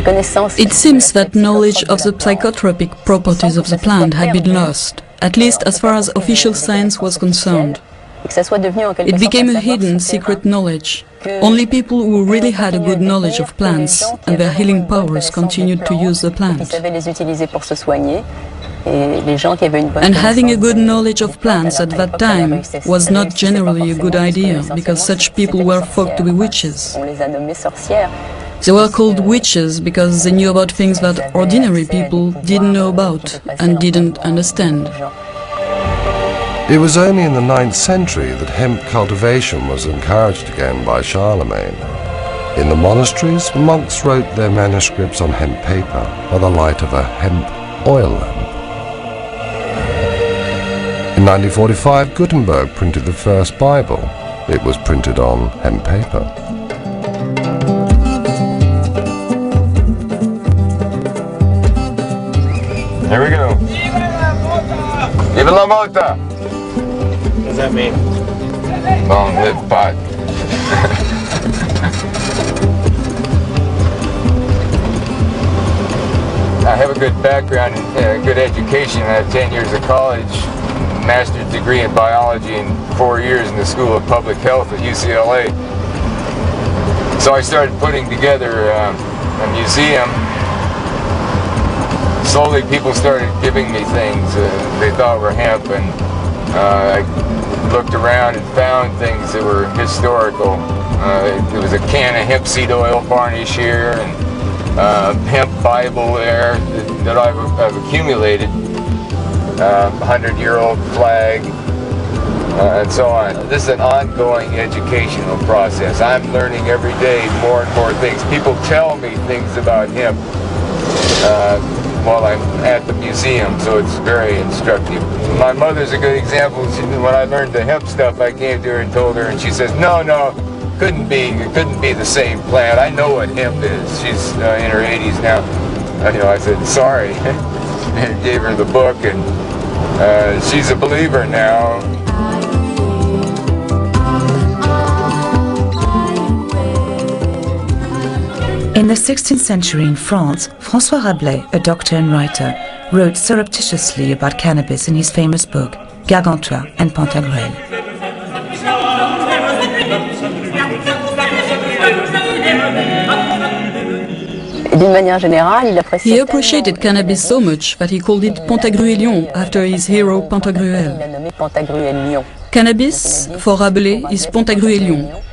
It seems that knowledge of the psychotropic properties of the plant had been lost, at least as far as official science was concerned. It became a hidden, secret knowledge. Only people who really had a good knowledge of plants and their healing powers continued to use the plant. And having a good knowledge of plants at that time was not generally a good idea, because such people were thought to be witches. They were called witches because they knew about things that ordinary people didn't know about and didn't understand. It was only in the 9th century that hemp cultivation was encouraged again by Charlemagne. In the monasteries, monks wrote their manuscripts on hemp paper by the light of a hemp oil lamp. In 1945, Gutenberg printed the first Bible. It was printed on hemp paper. Here we go. Viva la mota! What does that mean? Long live pot. I have a good background and good education. I have 10 years of college, master's degree in biology, and 4 years in the School of Public Health at UCLA. So I started putting together a museum. Slowly people started giving me things they thought were hemp, and I looked around and found things that were historical. There was a can of hemp seed oil varnish here, and hemp Bible there that I've accumulated, 100-year-old flag, and so on. This is an ongoing educational process. I'm learning every day more and more things. People tell me things about hemp while I'm at the museum, so it's very instructive. My mother's a good example. When I learned the hemp stuff, I came to her and told her, and she says, no, it couldn't be the same plant. I know what hemp is. She's in her 80s now. I said, sorry. And gave her the book, and she's a believer now. In the 16th century in France, François Rabelais, a doctor and writer, wrote surreptitiously about cannabis in his famous book, Gargantua and Pantagruel. He appreciated cannabis so much that he called it Pantagruelion after his hero Pantagruel. Cannabis, for Rabelais, is Pantagruelion.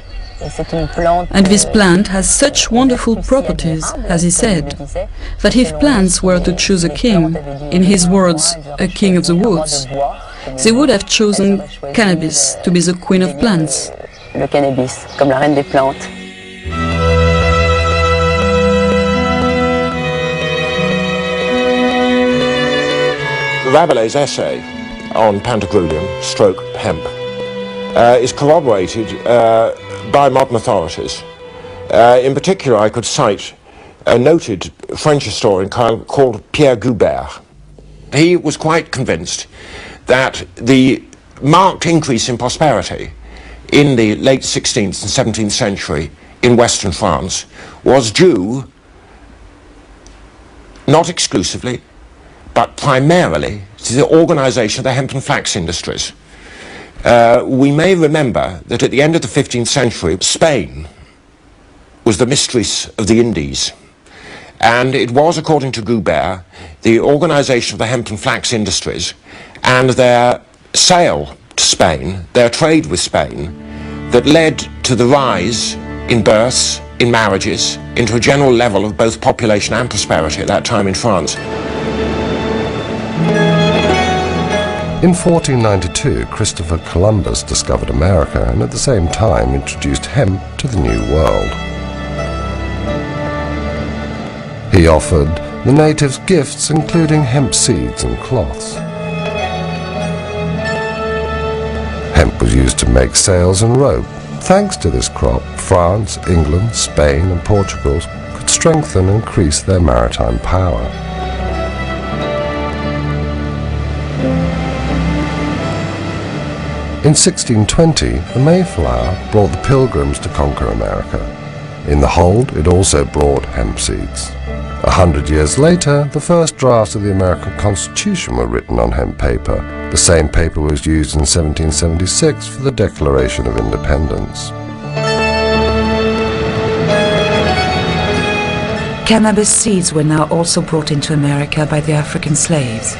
And this plant has such wonderful properties, as he said, that if plants were to choose a king, in his words, a king of the woods, they would have chosen cannabis to be the queen of plants. Le cannabis, comme la reine des plantes. Rabelais' essay on Pantagruelion, stroke hemp, is corroborated by modern authorities. In particular, I could cite a noted French historian called Pierre Goubert. He was quite convinced that the marked increase in prosperity in the late 16th and 17th century in Western France was due, not exclusively, but primarily to the organisation of the hemp and flax industries. We may remember that at the end of the 15th century, Spain was the mistress of the Indies. And it was, according to Goubert, the organisation of the hemp and flax industries and their sale to Spain, their trade with Spain, that led to the rise in births, in marriages, into a general level of both population and prosperity at that time in France. In 1492, Christopher Columbus discovered America and at the same time introduced hemp to the New World. He offered the natives gifts including hemp seeds and cloths. Hemp was used to make sails and rope. Thanks to this crop, France, England, Spain and Portugal could strengthen and increase their maritime power. In 1620, the Mayflower brought the Pilgrims to conquer America. In the hold, it also brought hemp seeds. 100 years later, the first drafts of the American Constitution were written on hemp paper. The same paper was used in 1776 for the Declaration of Independence. Cannabis seeds were now also brought into America by the African slaves.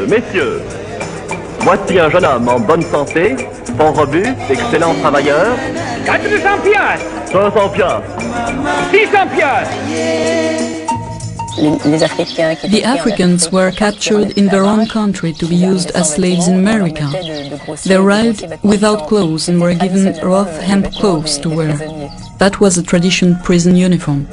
Messieurs, voici un jeune homme en bonne santé, fort robuste, excellent travailleur. 400 piastres, 500 piastres. 600 piastres. The Africans were captured in their own country to be used as slaves in America. They arrived without clothes and were given rough hemp clothes to wear. That was a traditional prison uniform.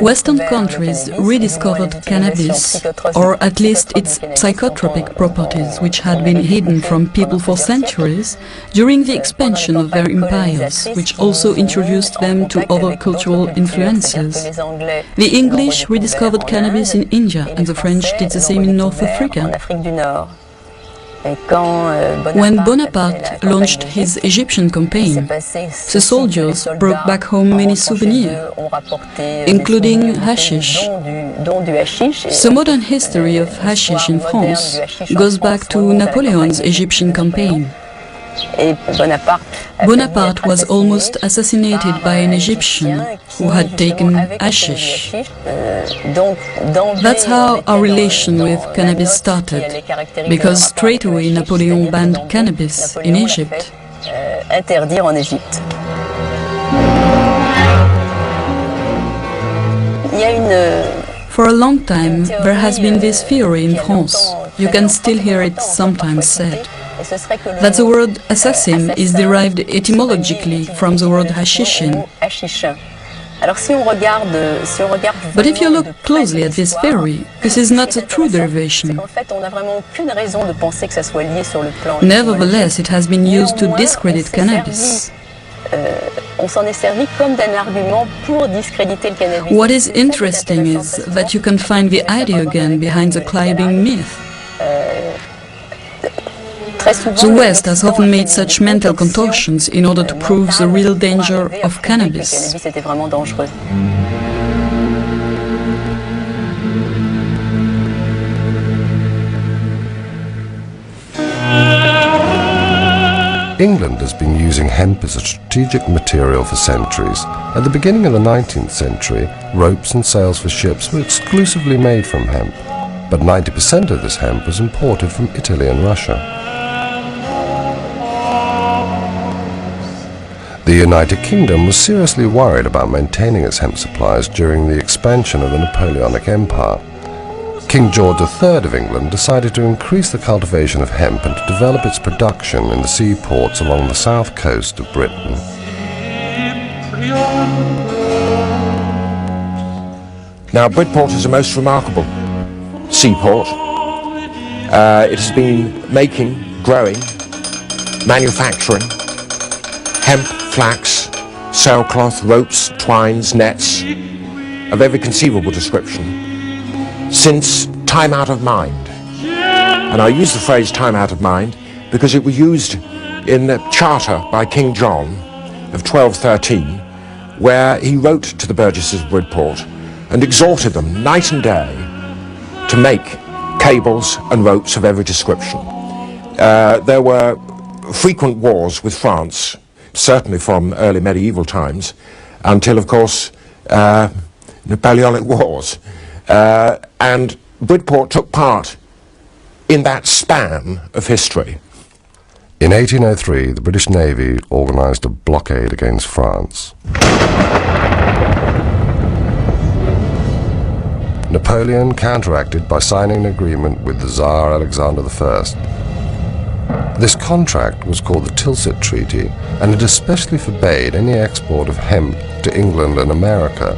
Western countries rediscovered cannabis, or at least its psychotropic properties, which had been hidden from people for centuries, during the expansion of their empires, which also introduced them to other cultural influences. The English rediscovered cannabis in India, and the French did the same in North Africa. When Bonaparte launched his Egyptian campaign, the soldiers brought back home many souvenirs, including hashish. The modern history of hashish in France goes back to Napoleon's Egyptian campaign. Bonaparte was almost assassinated by an Egyptian who had taken hashish. That's how our relation with cannabis started, because straight away Napoleon banned cannabis in Egypt. For a long time, there has been this theory in France. You can still hear it sometimes said, that the word assassin is derived etymologically from the word hashishin. But if you look closely at this theory, this is not a true derivation. Nevertheless, it has been used to discredit cannabis. What is interesting is that you can find the idea again behind the climbing myth. The West has often made such mental contortions in order to prove the real danger of cannabis. England has been using hemp as a strategic material for centuries. At the beginning of the 19th century, ropes and sails for ships were exclusively made from hemp, but 90% of this hemp was imported from Italy and Russia. The United Kingdom was seriously worried about maintaining its hemp supplies during the expansion of the Napoleonic Empire. King George III of England decided to increase the cultivation of hemp and to develop its production in the seaports along the south coast of Britain. Now, Bridport is a most remarkable seaport. It has been making, growing, manufacturing hemp, flax, sailcloth, ropes, twines, nets of every conceivable description since time out of mind. And I use the phrase time out of mind because it was used in the charter by King John of 1213, where he wrote to the burgesses of Bridport and exhorted them night and day to make cables and ropes of every description. There were frequent wars with France, certainly from early medieval times, until, of course, Napoleonic Wars. And Bridport took part in that span of history. In 1803, the British Navy organised a blockade against France. Napoleon counteracted by signing an agreement with the Tsar Alexander I. This contract was called the Tilsit Treaty, and it especially forbade any export of hemp to England and America.